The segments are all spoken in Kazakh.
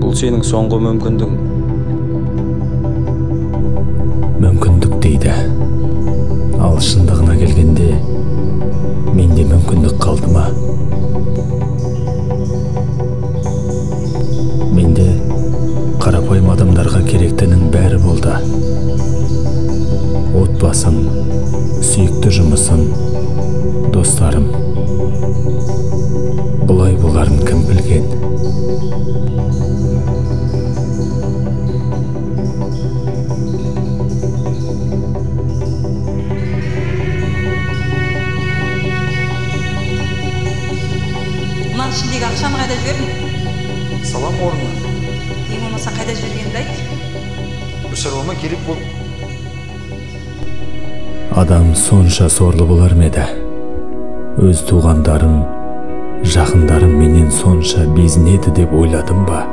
Бұл сенің соңғы мүмкіндігің. Мүмкіндік дейді. Ал шындығына келгенде, менде мүмкіндік қалды ма? Менде қарапайым адамдарға керектінің бәрі болды. Отбасым, сүйікті жұмысым, достарым. Бұлай боларын кім білген? Мұнан ішіндегі ақшаны қайда жібердің? Салам орнына. Ең болмаса қайда жібергенді айт. Bir шаруама керек бол. Адам сонша сорлы болар ма еді? Өз туғандарым, жақындарым менен сонша безінеді деп ойладым ба?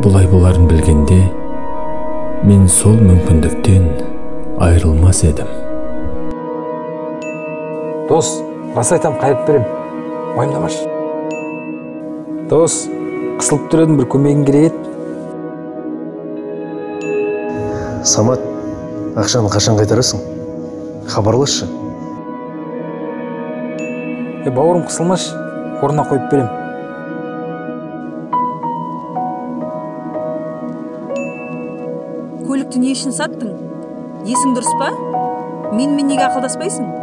Бұлай боларын білгенде, мен сол мүмкіндіктен айырылмас едім. Дос, рас айтам, қайып берем. Уайымдамашы. Дос, қысылып тұр едім, бір көмегің керек еді. Самат, ақшаны қашан қайтарасың? Хабарласшы. Бауырым қысылмашы, орнына қойып берем. Көлікті не үшін саттың? Есің дұрыс па? Мен неге ақылдаспайсың?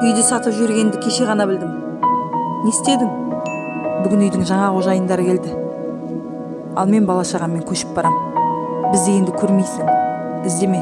Үйді сатып жүргенді кеше ғана білдім. Не істедің? Бүгін үйдің жаңа қожайындары келді. Ал мен бала шағаммен көшіп барам. Бізді енді көрмейсің. Іздеме.